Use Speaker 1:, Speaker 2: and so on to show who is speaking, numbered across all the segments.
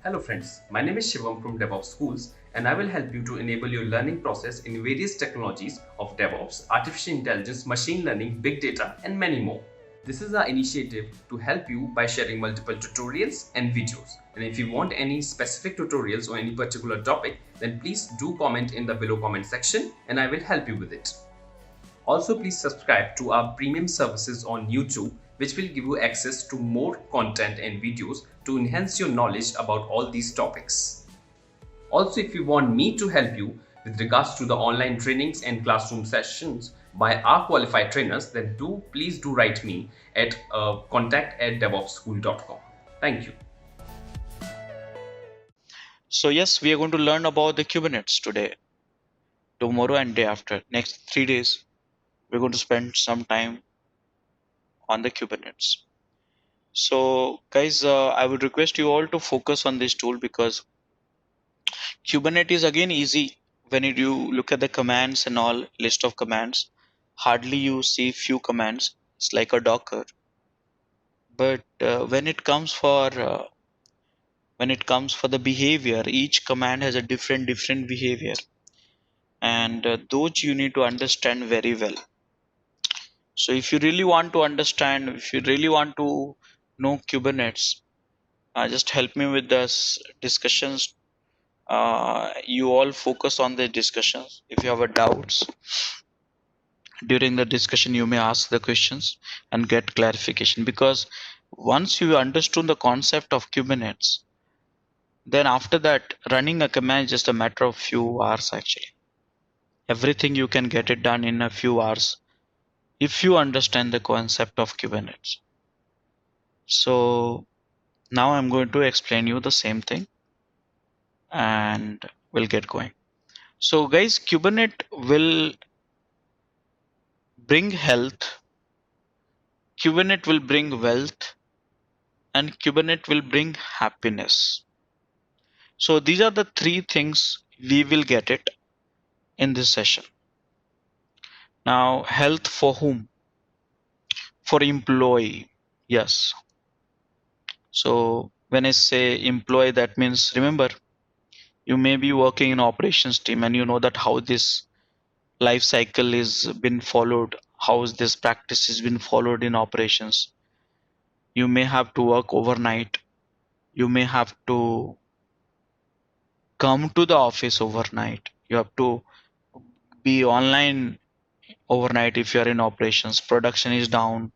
Speaker 1: Hello friends, my name is Shivam from DevOps Schools and I will help you to enable your learning process in various technologies of DevOps, artificial intelligence, machine learning, big data and many more. This is our initiative to help you by sharing multiple tutorials and videos. And if you want any specific tutorials or any particular topic, then please do comment in the below comment section and I will help you with it. Also, please subscribe to our premium services on YouTube, which will give you access to more content and videos to enhance your knowledge about all these topics. Also, if you want me to help you with regards to the online trainings and classroom sessions by our qualified trainers, then please do write me at contact@devopsschool.com. Thank you.
Speaker 2: So yes, we are going to learn about the Kubernetes today, tomorrow and day after. Next 3 days, we're going to spend some time on the Kubernetes. So guys, I would request you all to focus on this tool because Kubernetes is again easy when you look at the commands and all list of commands. Hardly you see few commands. It's like a Docker. But when it comes for the behavior, each command has a different behavior, and those you need to understand very well. So if you really want to understand, if you really want to know Kubernetes, just help me with this discussions. You all focus on the discussions. If you have a doubts during the discussion, you may ask the questions and get clarification. Because once you understood the concept of Kubernetes, then after that, running a command is just a matter of few hours actually. Everything you can get it done in a few hours if you understand the concept of Kubernetes. So now I'm going to explain you the same thing and we'll get going. So guys, Kubernetes will bring health, Kubernetes will bring wealth, and Kubernetes will bring happiness. So these are the three things we will get it in this session. Now, health for whom? For employee. Yes. So when I say employee, that means remember you may be working in operations team and you know that how this life cycle is been followed, how is this practice has been followed in operations. You may have to work overnight, you may have to come to the office overnight, you have to be online overnight. If you are in operations, production is down,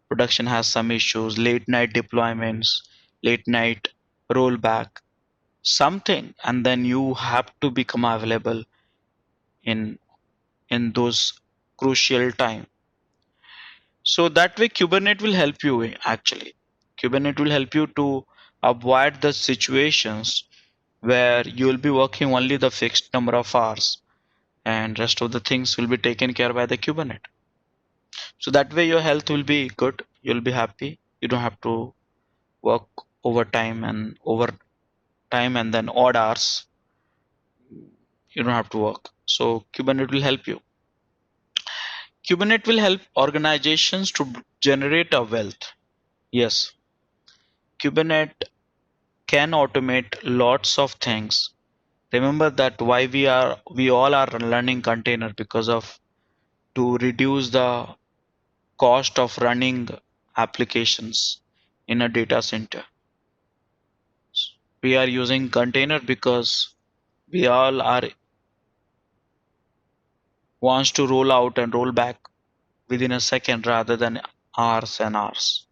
Speaker 2: production has some issues, late night deployments, late night rollback, something, and then you have to become available in those crucial time. So that way Kubernetes will help you actually. Kubernetes will help you to avoid the situations where you will be working only the fixed number of hours and rest of the things will be taken care by the Kubernetes. So that way your health will be good, you'll be happy, you don't have to work overtime and then odd hours, you don't have to work. So Kubernetes will help you. Kubernetes will help organizations to generate a wealth. Yes, Kubernetes can automate lots of things. Remember that why we all are learning container because of to reduce the cost of running applications in a data center. We are using container because we all are wants to roll out and roll back within a second rather than hours and hours.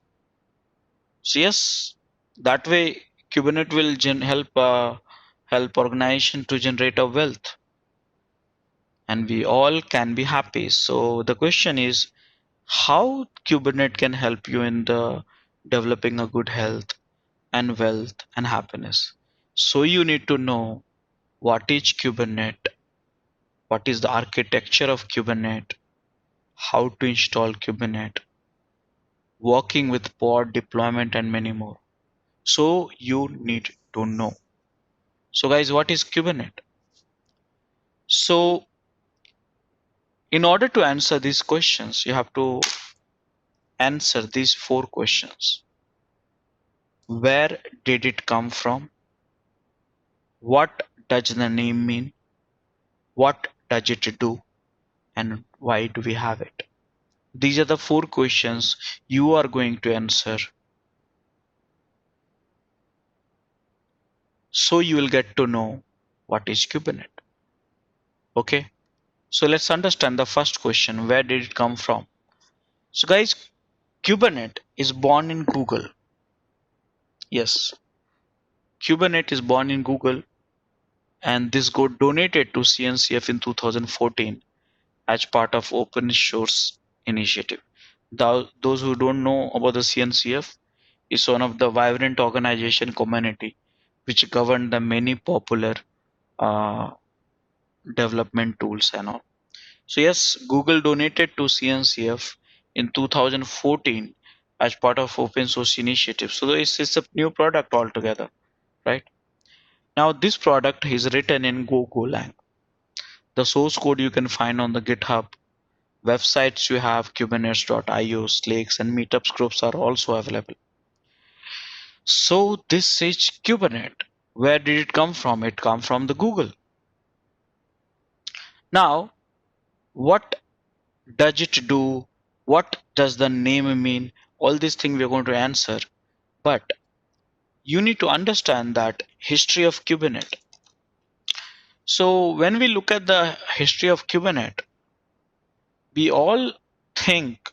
Speaker 2: So yes, that way Kubernetes will help organization to generate a wealth, and we all can be happy. So the question is how Kubernetes can help you in the developing a good health and wealth and happiness. So you need to know what is Kubernetes, what is the architecture of Kubernetes, how to install Kubernetes, working with pod deployment and many more. So you need to know. So guys, what is Kubernetes? So in order to answer these questions, you have to answer these four questions. Where did it come from? what does the name mean, what does it do, and why do we have it? These are the four questions you are going to answer. So you will get to know what is Kubernetes. Okay. So let's understand the first question. Where did it come from? So guys, Kubernetes is born in Google. Yes, Kubernetes is born in Google, and this got donated to CNCF in 2014 as part of open source initiative. Those who don't know about the CNCF is one of the vibrant organization community which govern the many popular uh, development tools and all. So yes, Google donated to CNCF in 2014 as part of open source initiative. So it's a new product altogether, right? Now this product is written in Golang. The source code you can find on the GitHub. Websites you have kubernetes.io, Slakes, and meetups groups are also available. So this is Kubernetes. Where did it come from? It come from the Google. Now, what does it do? What does the name mean? All these things we're going to answer. But you need to understand that history of Kubernetes. So when we look at the history of Kubernetes, we all think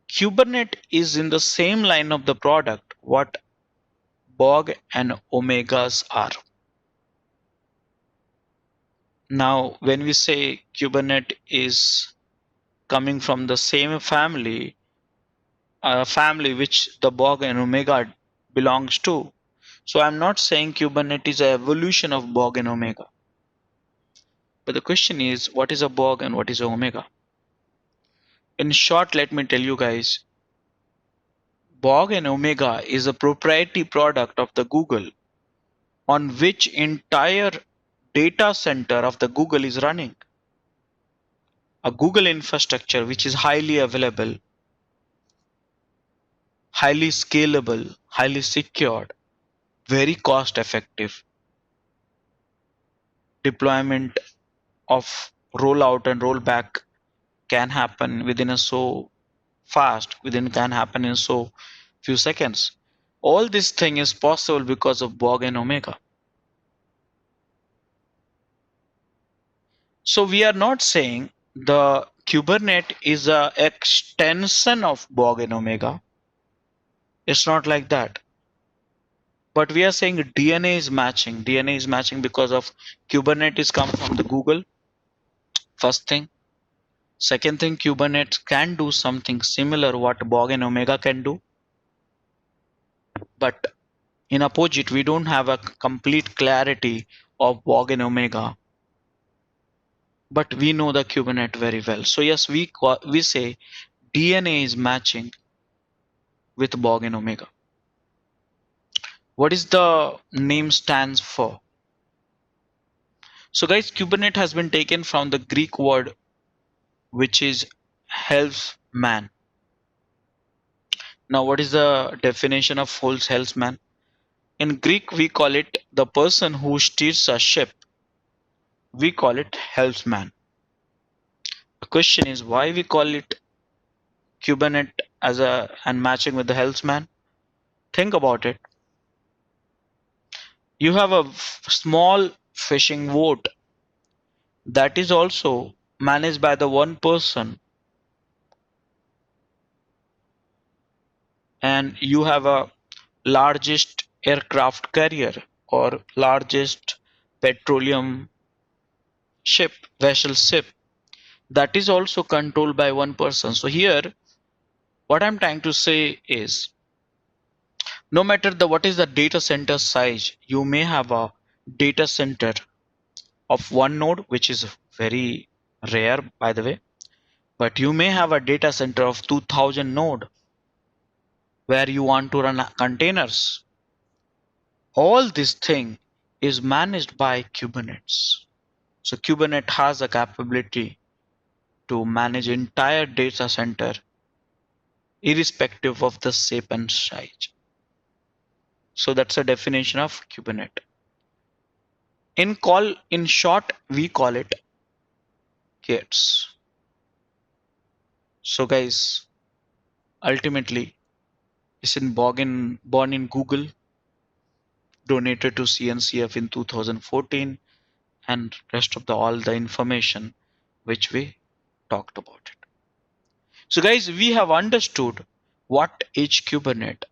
Speaker 2: Kubernetes is in the same line of the product what Borg and Omegas are. Now, when we say Kubernetes is coming from the same family, family which the Borg and Omega belongs to, so I'm not saying Kubernetes is an evolution of Borg and Omega. But the question is, what is a Borg and what is a Omega? In short, let me tell you guys, Borg and Omega is a proprietary product of the Google on which entire data center of the Google is running. A Google infrastructure which is highly available, highly scalable, highly secured, very cost effective. Deployment of rollout and rollback can happen within a so fast, within can happen in so few seconds. All this thing is possible because of Borg and Omega. So we are not saying the Kubernetes is a extension of Borg and Omega. It's not like that. But we are saying DNA is matching. DNA is matching because of Kubernetes come from the Google. First thing. Second thing, Kubernetes can do something similar what Borg and Omega can do. But in opposite, we don't have a complete clarity of Borg and Omega. But we know the Kubernetes very well. So yes, we say DNA is matching with Borg and Omega. What is the name stands for? So guys, Kubernetes has been taken from the Greek word which is helps man. Now what is the definition of helpsman? In Greek we call it the person who steers a ship. We call it helpsman. The question is why we call it Kubernetes as a and matching with the helpsman? Think about it. You have a small fishing boat that is also managed by the one person, and you have a largest aircraft carrier or largest petroleum ship that is also controlled by one person. So here what I'm trying to say is no matter what is the data center size, you may have a data center of one node, which is very rare by the way, but you may have a data center of 2000 node where you want to run containers. All this thing is managed by Kubernetes. So Kubernetes has a capability to manage entire data center irrespective of the shape and size. So that's a definition of Kubernetes. In short, we call it KETS. So guys, ultimately, Jason born in Google, donated to CNCF in 2014, and rest of all the information which we talked about it. So guys, we have understood what is Kubernetes,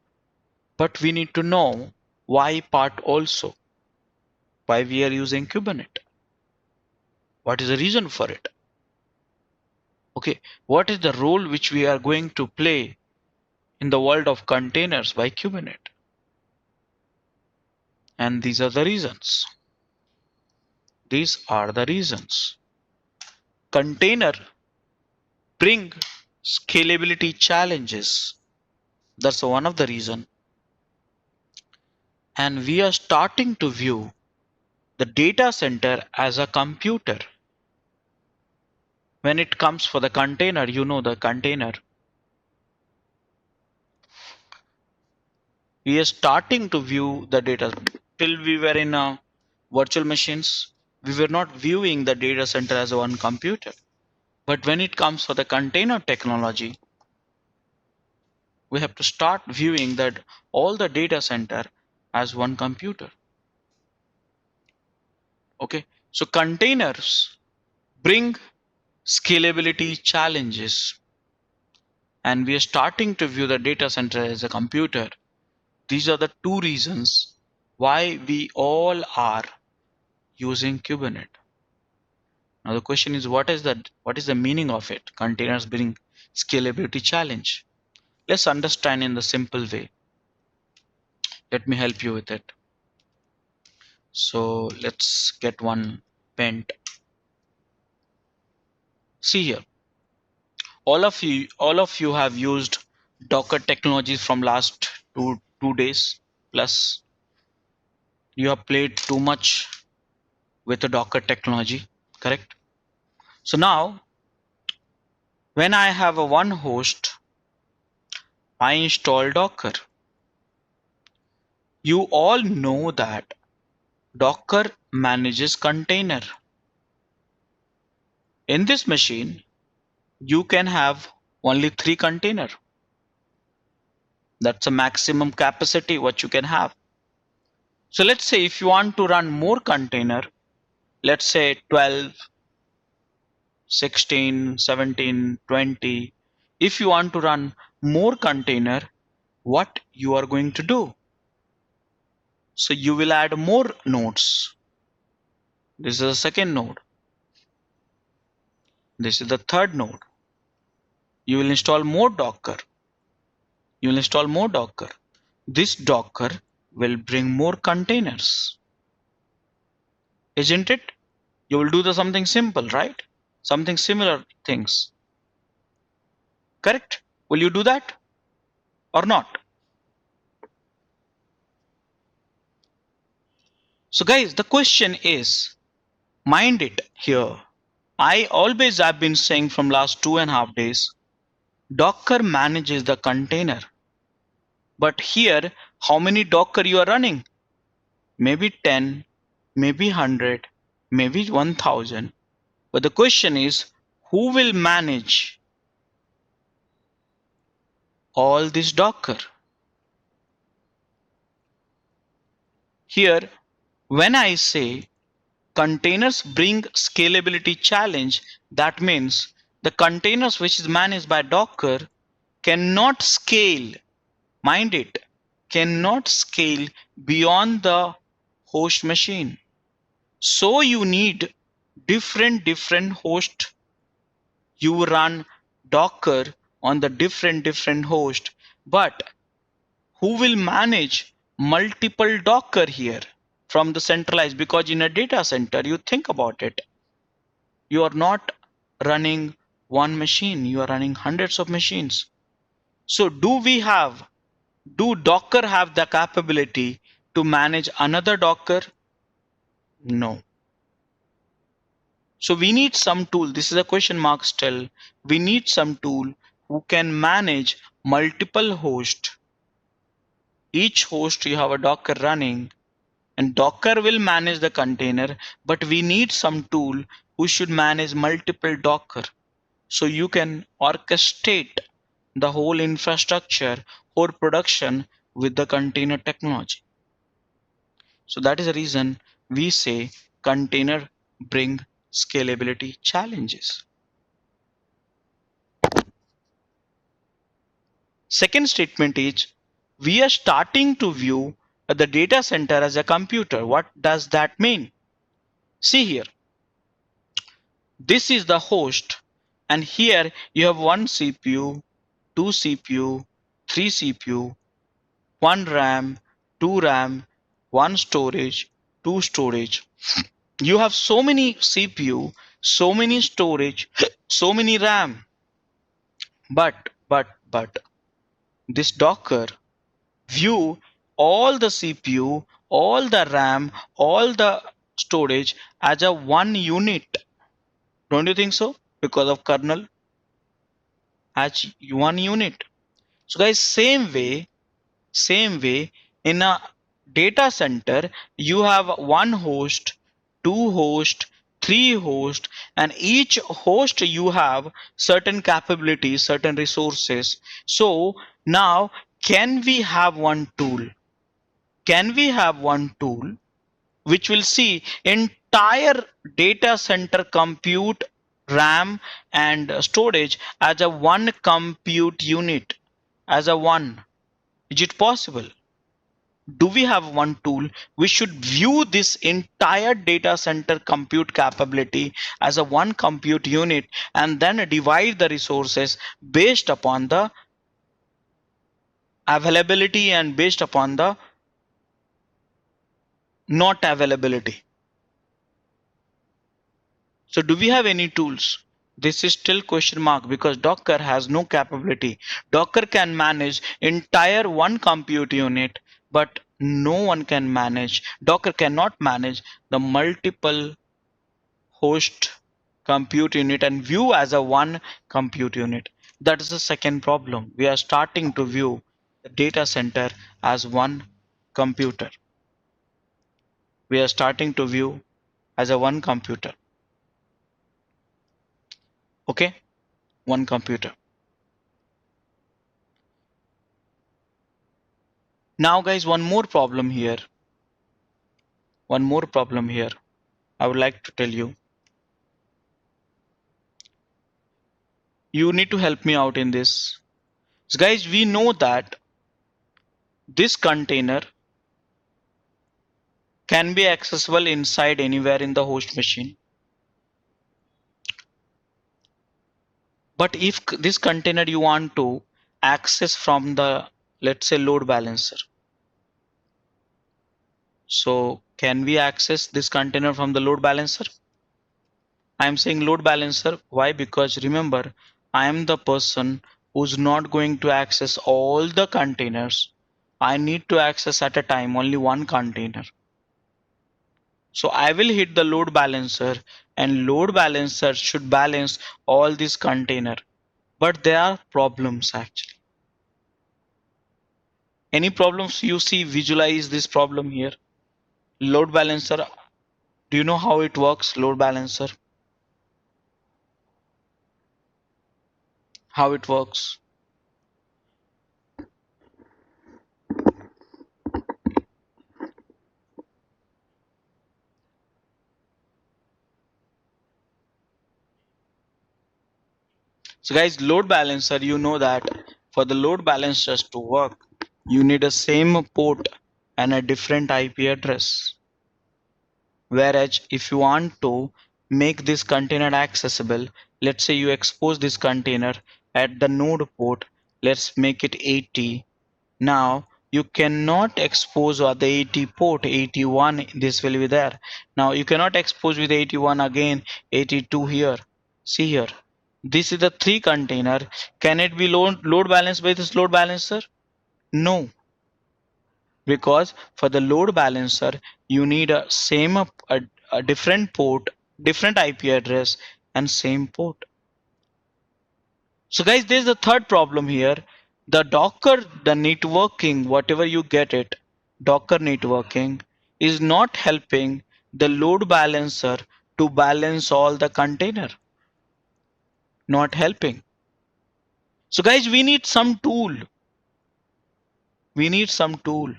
Speaker 2: but we need to know why part also. Why we are using Kubernetes? What is the reason for it? Okay, what is the role which we are going to play in the world of containers by Kubernetes? And these are the reasons. These are the reasons. Container bring scalability challenges. That's one of the reason. And we are starting to view the data center as a computer. When it comes for the container, you know the container. We are starting to view the data. Till we were in virtual machines, we were not viewing the data center as one computer. But when it comes for the container technology, we have to start viewing that all the data center as one computer. Okay, so containers bring scalability challenges, and we are starting to view the data center as a computer. These are the two reasons why we all are using Kubernetes. Now the question is, what is the meaning of it? Containers bring scalability challenge. Let's understand in the simple way. Let me help you with it. So let's get one pen. See here, all of you have used Docker technologies from last two days plus. You have played too much with the Docker technology, correct? So now, when I have a one host, I install Docker. You all know that Docker manages container. In this machine, you can have only 3 container. That's a maximum capacity what you can have. So let's say if you want to run more container, let's say 12, 16, 17, 20. If you want to run more container, what you are going to do? So you will add more nodes. This is the second node. This is the third node. You will install more Docker. You will install more Docker. This Docker will bring more containers. Isn't it? You will do something simple, right? Something similar things. Correct? Will you do that or not? So guys, the question is, mind it here. I always have been saying from last 2.5 days, Docker manages the container. But here, how many Docker you are running? Maybe 10, maybe 100, maybe 1000. But the question is, who will manage all this Docker? Here, when I say containers bring scalability challenge, that means the containers which is managed by Docker cannot scale, mind it, cannot scale beyond the host machine. So you need different host. You run Docker on the different host, but who will manage multiple Docker here from the centralized? Because in a data center, you think about it, you are not running one machine, you are running hundreds of machines. So do Docker have the capability to manage another Docker? No. So we need some tool. This is a question mark still. We need some tool who can manage multiple hosts Each host you have a Docker running, and Docker will manage the container, but we need some tool who should manage multiple Docker. So you can orchestrate the whole infrastructure or production with the container technology. So that is the reason we say container bring scalability challenges. Second statement is we are starting to view the data center as a computer. What does that mean? See here, this is the host, and here you have one CPU, two CPU, three CPU, one RAM, two RAM, one storage, two storage. You have so many CPU, so many storage, so many RAM. But this Docker view all the CPU, all the RAM, all the storage as a one unit. Don't you think so? Because of kernel as one unit. So guys, same way in a data center, you have one host, two host, three host, and each host you have certain capabilities, certain resources. So now can we have one tool? Can we have one tool which will see entire data center compute, RAM and storage as a one compute unit, as a one? Is it possible? Do we have one tool? We should view this entire data center compute capability as a one compute unit and then divide the resources based upon the availability and based upon the not availability. So do we have any tools? This is still question mark because Docker has no capability. Docker can manage entire one compute unit, but no one can manage. Docker cannot manage the multiple host compute unit and view as a one compute unit. That is the second problem. We are starting to view the data center as one computer. We are starting to view as a one computer. Okay, one computer. Now guys, one more problem here. One more problem here. I would like to tell you. You need to help me out in this. So guys, we know that this container can be accessible inside anywhere in the host machine. But if this container you want to access from the, let's say, load balancer. So can we access this container from the load balancer? I am saying load balancer. Why? Because remember, I am the person who's not going to access all the containers. I need to access at a time only one container. So I will hit the load balancer and load balancer should balance all these container. But there are problems actually. Any problems you see, visualize this problem here. Load balancer, do you know how it works? Load balancer, how it works? So guys, load balancer, you know that for the load balancers to work, you need a same port and a different IP address. Whereas if you want to make this container accessible, let's say you expose this container at the node port, let's make it 80. Now you cannot expose the 80 port, 81, this will be there. Now you cannot expose with 81 again, 82 here. See here. This is the 3 container. Can it be load balanced by this load balancer? No, because for the load balancer you need a different port, different IP address and same port. So guys, there's the third problem here. The Docker, the networking, whatever you get it, Docker networking is not helping the load balancer to balance all the container. Not helping. So guys, we need some tool. We need some tool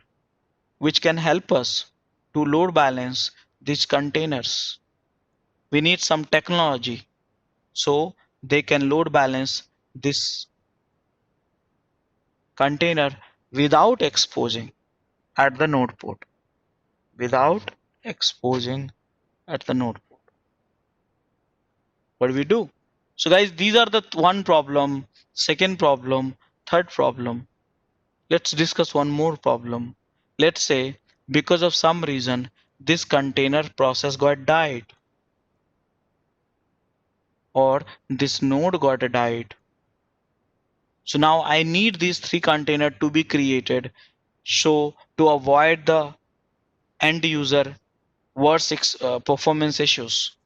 Speaker 2: which can help us to load balance these containers. We need some technology so they can load balance this container without exposing at the node port. Without exposing at the node port. What do we do? So guys, these are the one problem, second problem, third problem. Let's discuss one more problem. Let's say because of some reason this container process got died, or this node got died. So now I need these three containers to be created, so to avoid the end user worse performance issues.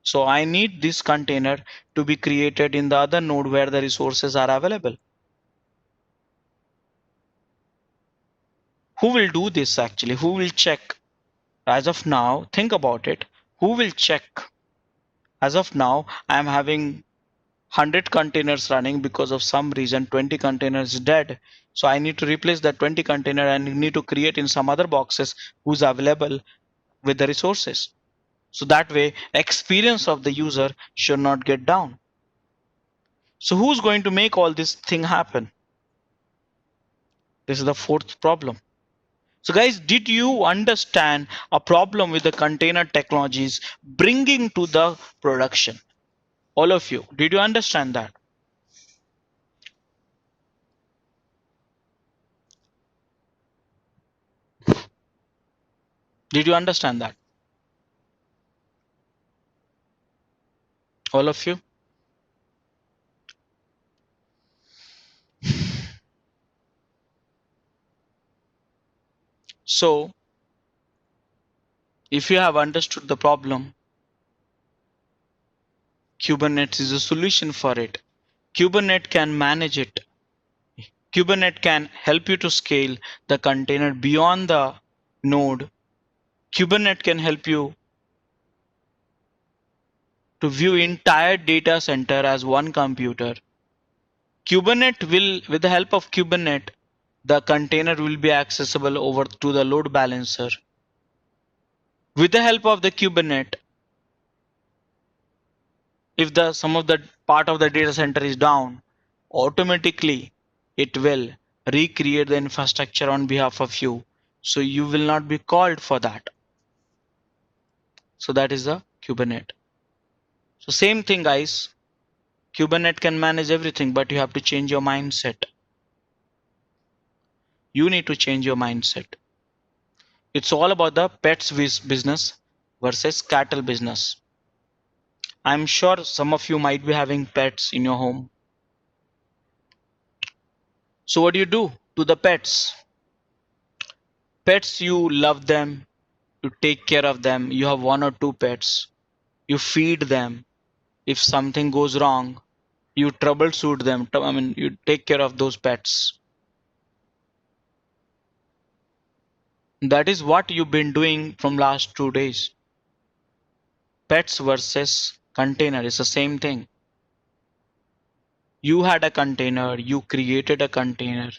Speaker 2: So I need this container to be created in the other node where the resources are available. Who will do this actually? Who will check? As of now, think about it. Who will check? As of now, I am having 100 containers running. Because of some reason 20 containers dead. So I need to replace that 20 container and need to create in some other boxes who's available with the resources. So that way experience of the user should not get down. So who's going to make all this thing happen? This is the fourth problem. So guys, did you understand a problem with the container technologies bringing to the production? All of you, did you understand that? Did you understand that? All of you? So if you have understood the problem, Kubernetes is a solution for it. Kubernetes can manage it. Kubernetes can help you to scale the container beyond the node. Kubernetes can help you to view entire data center as one computer. Kubernetes will, with the help of Kubernetes, the container will be accessible over to the load balancer. With the help of the Kubernetes, if the some of the part of the data center is down, automatically it will recreate the infrastructure on behalf of you. So you will not be called for that. So that is the Kubernetes. So same thing guys, Kubernetes can manage everything, but you have to change your mindset. You need to change your mindset. It's all about the pets business versus cattle business. I'm sure some of you might be having pets in your home. So what do you do to the pets? Pets, you love them, you take care of them. You have one or two pets. You feed them. If something goes wrong, you troubleshoot them. I mean, you take care of those pets. That is what you've been doing from last 2 days. Pets versus container is the same thing. You had a container, you created a container,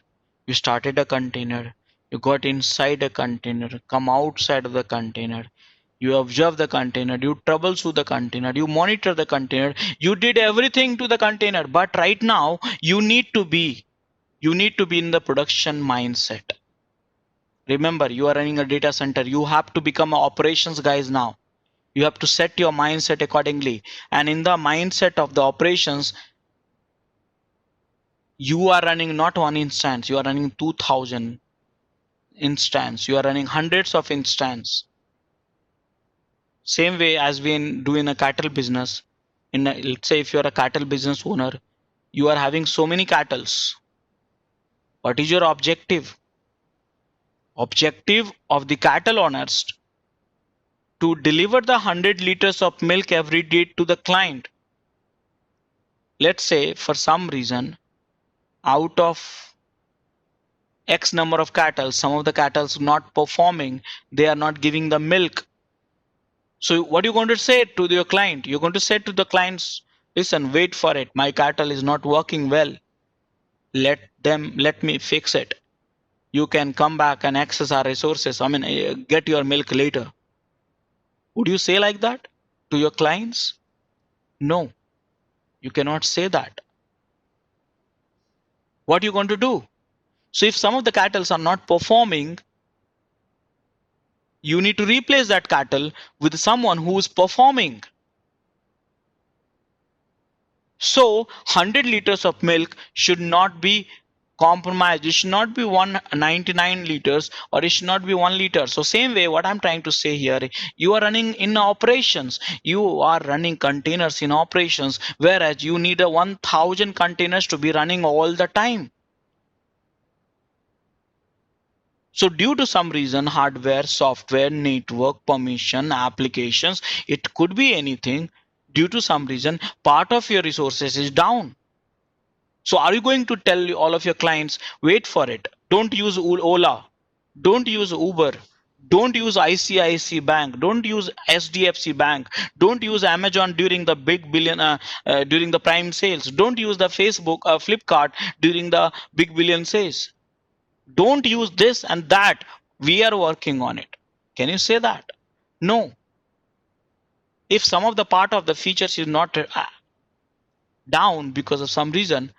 Speaker 2: you started a container, you got inside a container, come outside of the container, you observe the container, you troubleshoot the container, you monitor the container, you did everything to the container. But right now you need to be in the production mindset. Remember, you are running a data center. You have to become operations guys now. You have to set your mindset accordingly. And in the mindset of the operations, you are running not one instance, you are running 2000 instance, you are running hundreds of instance. Same way as we do in a cattle business. Let's say if you are a cattle business owner, you are having so many cattles. What is your objective? Objective of the cattle owners to deliver the 100 liters of milk every day to the client. Let's say for some reason, out of X number of cattle, some of the cattle not performing, they are not giving the milk. So what are you going to say to your client? You're going to say to the clients, listen, wait for it. My cattle is not working well. Let me fix it. You can come back and access our resources. Get your milk later. Would you say like that to your clients? No, you cannot say that. What are you going to do? So if some of the cattle are not performing, you need to replace that cattle with someone who is performing. So 100 liters of milk should not be compromised. It should not be 199 liters, or it should not be 1 liter. So same way, what I'm trying to say here, you are running in operations, you are running containers in operations, whereas you need a 1000 containers to be running all the time. So due to some reason, hardware, software, network, permission, applications, it could be anything. Due to some reason, part of your resources is down. So are you going to tell all of your clients, wait for it, don't use Ola, don't use Uber, don't use ICICI Bank, don't use SDFC Bank, don't use Amazon during the during the Prime sales, don't use the Flipkart during the big billion sales, don't use this and that, we are working on it. Can you say that? No. If some of the part of the features is not down because of some reason,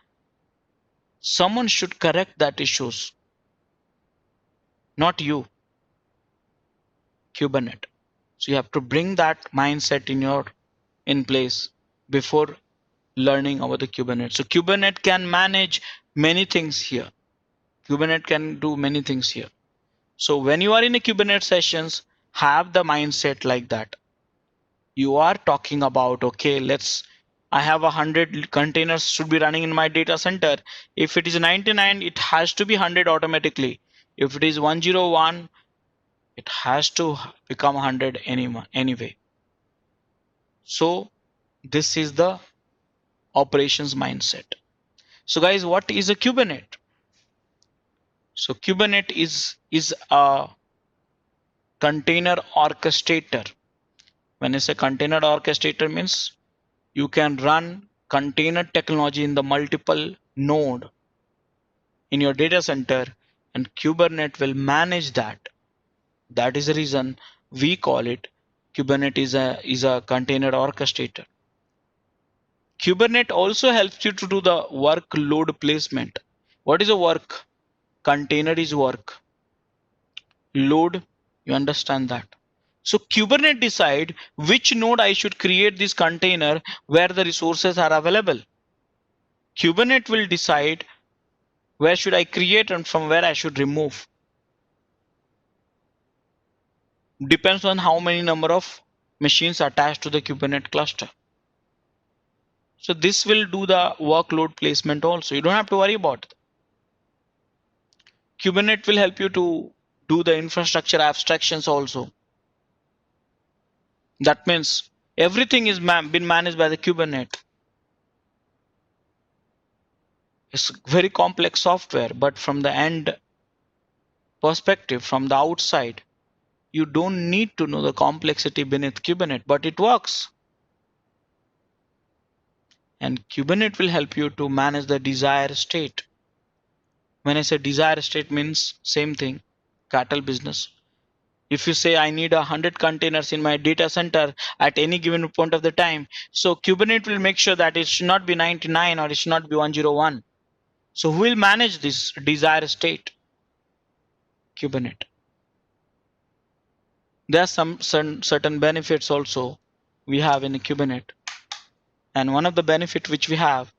Speaker 2: someone should correct that issues, not you. Kubernetes. So you have to bring that mindset in place before learning about the Kubernetes. So Kubernetes can manage many things here. Kubernetes can do many things here. So when you are in a Kubernetes sessions, have the mindset like that. You are talking about, okay, I have 100 containers should be running in my data center. If it is 99, it has to be 100 automatically. If it is 101, it has to become 100 anyway. So this is the operations mindset. So guys, what is a Kubernetes? So Kubernetes is a container orchestrator. When I say container orchestrator, means you can run container technology in the multiple node in your data center, and Kubernetes will manage that. That is the reason we call it Kubernetes is a container orchestrator. Kubernetes also helps you to do the workload placement. What is a work? Container is work. Load, you understand that. So Kubernetes decide which node I should create this container where the resources are available. Kubernetes will decide where should I create and from where I should remove. Depends on how many number of machines attached to the Kubernetes cluster. So this will do the workload placement also. You don't have to worry about it. Kubernetes will help you to do the infrastructure abstractions also. That means everything is been managed by the Kubernetes. It's very complex software, but from the end perspective, from the outside, you don't need to know the complexity beneath Kubernetes, but it works. And Kubernetes will help you to manage the desired state. When I say desired state, means same thing, cattle business. If you say I need 100 containers in my data center at any given point of the time, so Kubernetes will make sure that it should not be 99 or it should not be 101. So who will manage this desired state? Kubernetes. There are some certain benefits also we have in Kubernetes. And one of the benefits which we have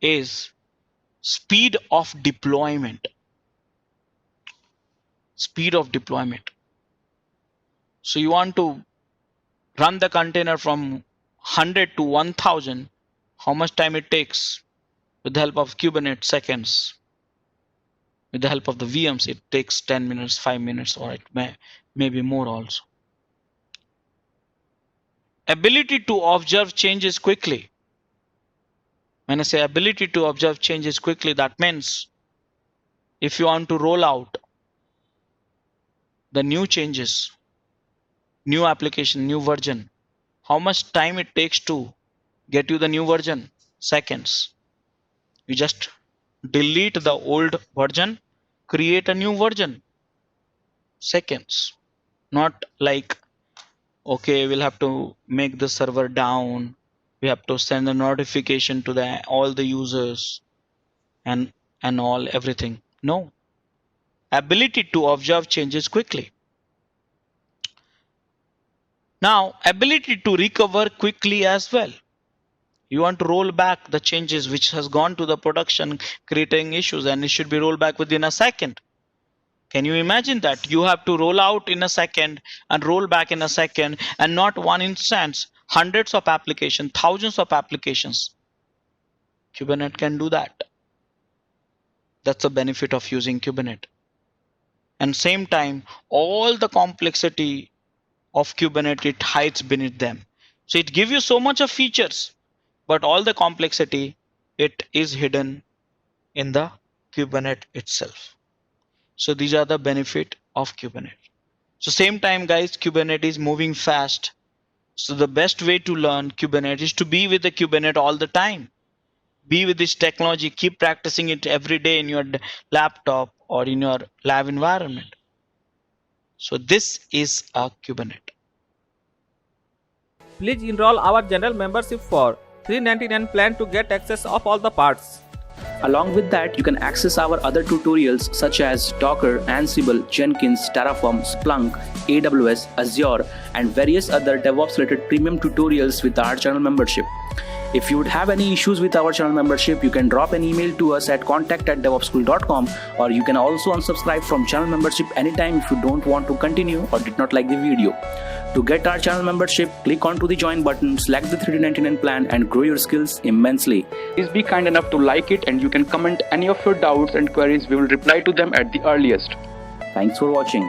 Speaker 2: is speed of deployment. Speed of deployment. So you want to run the container from 100 to 1000, how much time it takes? With the help of Kubernetes, seconds. With the help of the VMs, it takes 10 minutes, 5 minutes, or it may be more also. Ability to observe changes quickly. When I say ability to observe changes quickly, that means if you want to roll out the new changes, new application, new version, how much time it takes to get you the new version? Seconds. You just delete the old version, create a new version. Seconds. Not like, okay, we'll have to make the server down, we have to send a notification to all the users and all everything. No. Ability to observe changes quickly. Now, ability to recover quickly as well. You want to roll back the changes which has gone to the production, creating issues, and it should be rolled back within a second. Can you imagine that? You have to roll out in a second and roll back in a second, and not one instance, hundreds of applications, thousands of applications. Kubernetes can do that. That's the benefit of using Kubernetes. And same time, all the complexity of Kubernetes, it hides beneath them. So it gives you so much of features, but all the complexity, it is hidden in the Kubernetes itself. So these are the benefit of Kubernetes. So same time, guys, Kubernetes is moving fast. So the best way to learn Kubernetes is to be with the Kubernetes all the time. Be with this technology, keep practicing it every day in your laptop or in your lab environment. So this is a Kubernetes.
Speaker 3: Please enroll our general membership for $399 plan to get access of all the parts.
Speaker 4: Along with that, you can access our other tutorials such as Docker, Ansible, Jenkins, Terraform, Splunk, AWS, Azure, and various other DevOps related premium tutorials with our channel membership. If you would have any issues with our channel membership, you can drop an email to us at contact@devopsschool.com, or you can also unsubscribe from channel membership anytime if you don't want to continue or did not like the video. To get our channel membership, click onto the join button, select the $399 plan and grow your skills immensely. Please be kind enough to like it, and you can comment any of your doubts and queries. We will reply to them at the earliest. Thanks for watching.